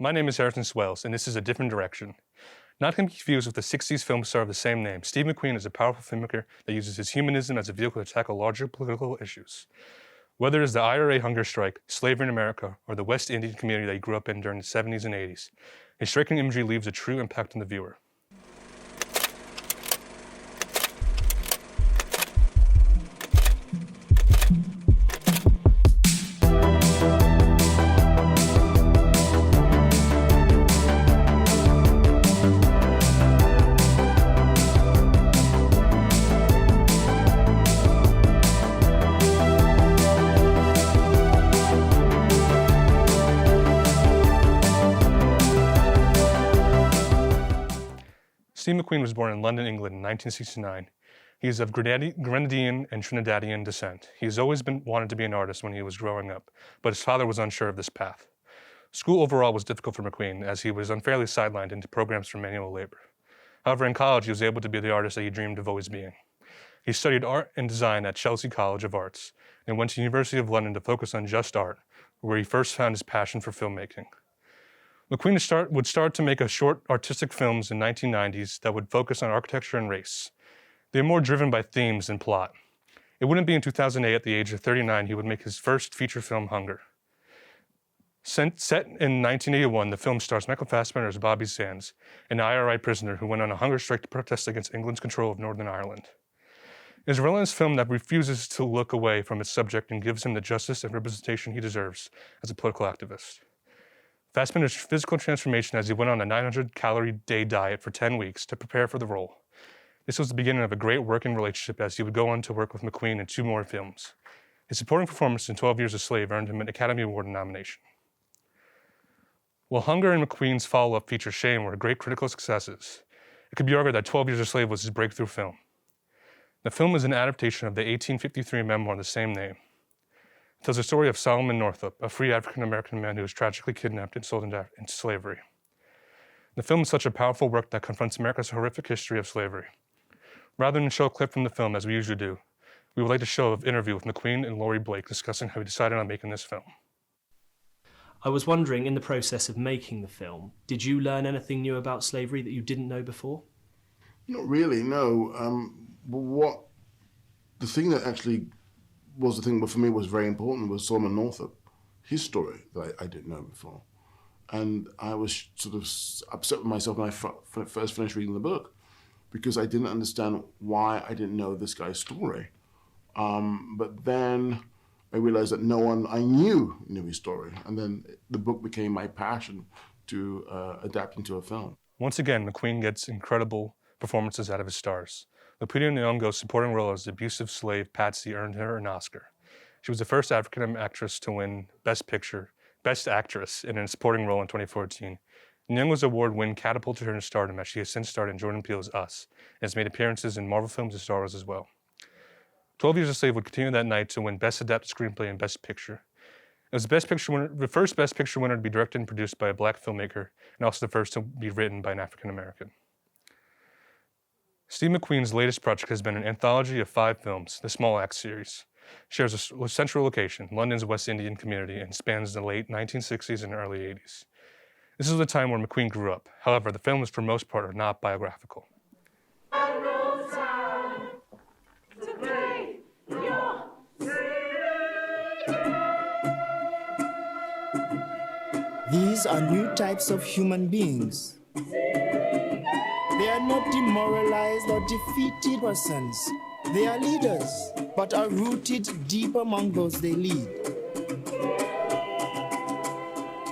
My name is Harrison Swells, and this is A Different Direction. Not to be confused with the 60s film star of the same name, Steve McQueen is a powerful filmmaker that uses his humanism as a vehicle to tackle larger political issues. Whether it is the IRA Hunger Strike, slavery in America, or the West Indian community that he grew up in during the 70s and 80s, his striking imagery leaves a true impact on the viewer. Steve McQueen was born in London, England in 1969. He is of Grenadian and Trinidadian descent. He has always wanted to be an artist when he was growing up, but his father was unsure of this path. School overall was difficult for McQueen, as he was unfairly sidelined into programs for manual labor. However, in college, he was able to be the artist that he dreamed of always being. He studied art and design at Chelsea College of Arts and went to the University of London to focus on just art, where he first found his passion for filmmaking. McQueen would start to make short artistic films in the 1990s that would focus on architecture and race. They were more driven by themes than plot. It wouldn't be in 2008, at the age of 39, he would make his first feature film, Hunger. Set in 1981, the film stars Michael Fassbender as Bobby Sands, an IRA prisoner who went on a hunger strike to protest against England's control of Northern Ireland. It is a relentless film that refuses to look away from its subject and gives him the justice and representation he deserves as a political activist. Fassbender's physical transformation as he went on a 900-calorie-day diet for 10 weeks to prepare for the role. This was the beginning of a great working relationship, as he would go on to work with McQueen in 2 more films. His supporting performance in 12 Years a Slave earned him an Academy Award nomination. While Hunger and McQueen's follow-up feature Shame were great critical successes, it could be argued that 12 Years a Slave was his breakthrough film. The film is an adaptation of the 1853 memoir of the same name. It tells the story of Solomon Northup, a free African-American man who was tragically kidnapped and sold into slavery. The film is such a powerful work that confronts America's horrific history of slavery. Rather than show a clip from the film, as we usually do, we would like to show an interview with McQueen and Laurie Blake discussing how he decided on making this film. I was wondering, in the process of making the film, did you learn anything new about slavery that you didn't know before? Not really, no. The thing that actually was the thing that for me was very important was Solomon Northup, his story that I didn't know before. And I was sort of upset with myself when I first finished reading the book, because I didn't understand why I didn't know this guy's story. But then I realized that no one I knew his story. And then the book became my passion to adapt into a film. Once again, McQueen gets incredible performances out of his stars. Lupita Nyong'o's supporting role as the abusive slave Patsy earned her an Oscar. She was the first African actress to win Best Actress in a supporting role in 2014. Nyong'o's award win catapulted her into stardom, as she has since starred in Jordan Peele's Us and has made appearances in Marvel films and Star Wars as well. 12 Years a Slave would continue that night to win Best Adapted Screenplay and Best Picture. It was the first Best Picture winner to be directed and produced by a black filmmaker, and also the first to be written by an African American. Steve McQueen's latest project has been an anthology of 5 films, the Small Axe series. It shares a central location, London's West Indian community, and spans the late 1960s and early 80s. This is the time where McQueen grew up. However, the films, for most part, are not biographical. These are new types of human beings. They are not demoralized or defeated persons. They are leaders, but are rooted deep among those they lead.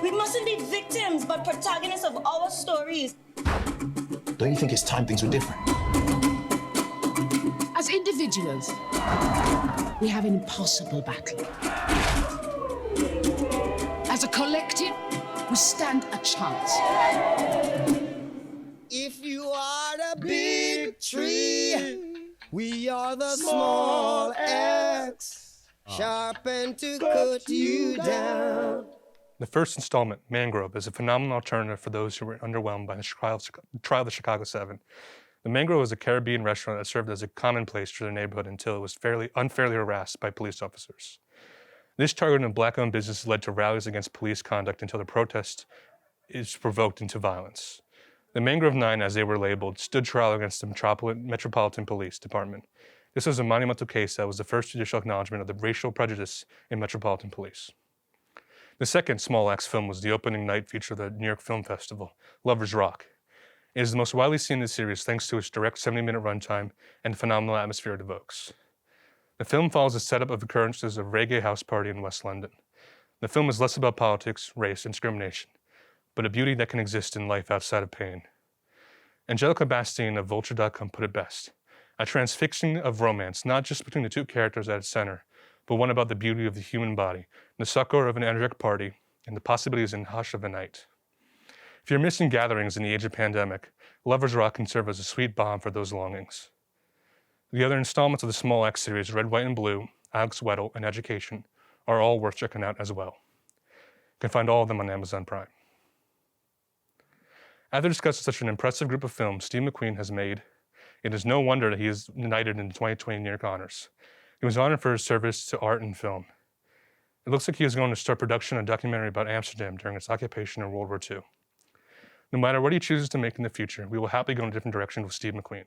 We mustn't be victims, but protagonists of our stories. Don't you think it's time things were different? As individuals, we have an impossible battle. As a collective, we stand a chance. If you are the big tree, we are the small axe, sharpened to cut you down. The first installment, Mangrove, is a phenomenal alternative for those who were underwhelmed by the trial of the Chicago 7. The Mangrove was a Caribbean restaurant that served as a commonplace for the neighborhood until it was unfairly harassed by police officers. This targeting of black-owned businesses led to rallies against police conduct until the protest is provoked into violence. The Mangrove Nine, as they were labeled, stood trial against the Metropolitan Police Department. This was a monumental case that was the first judicial acknowledgement of the racial prejudice in Metropolitan Police. The second Small Axe film was the opening night feature of the New York Film Festival, Lovers Rock. It is the most widely seen in the series thanks to its direct 70-minute runtime and phenomenal atmosphere it evokes. The film follows the setup of occurrences of a reggae house party in West London. The film is less about politics, race, and discrimination, but a beauty that can exist in life outside of pain. Angelica Bastien of Vulture.com put it best: a transfixing of romance, not just between the two characters at its center, but one about the beauty of the human body, the succor of an energetic party, and the possibilities and hush of a night. If you're missing gatherings in the age of pandemic, Lovers Rock can serve as a sweet balm for those longings. The other installments of the Small Axe series, Red, White, and Blue, Alex Weddle, and Education, are all worth checking out as well. You can find all of them on Amazon Prime. After discussing such an impressive group of films Steve McQueen has made, it is no wonder that he is knighted in the 2020 New York Honors. He was honored for his service to art and film. It looks like he is going to start production on a documentary about Amsterdam during its occupation in World War II. No matter what he chooses to make in the future, we will happily go in a different direction with Steve McQueen.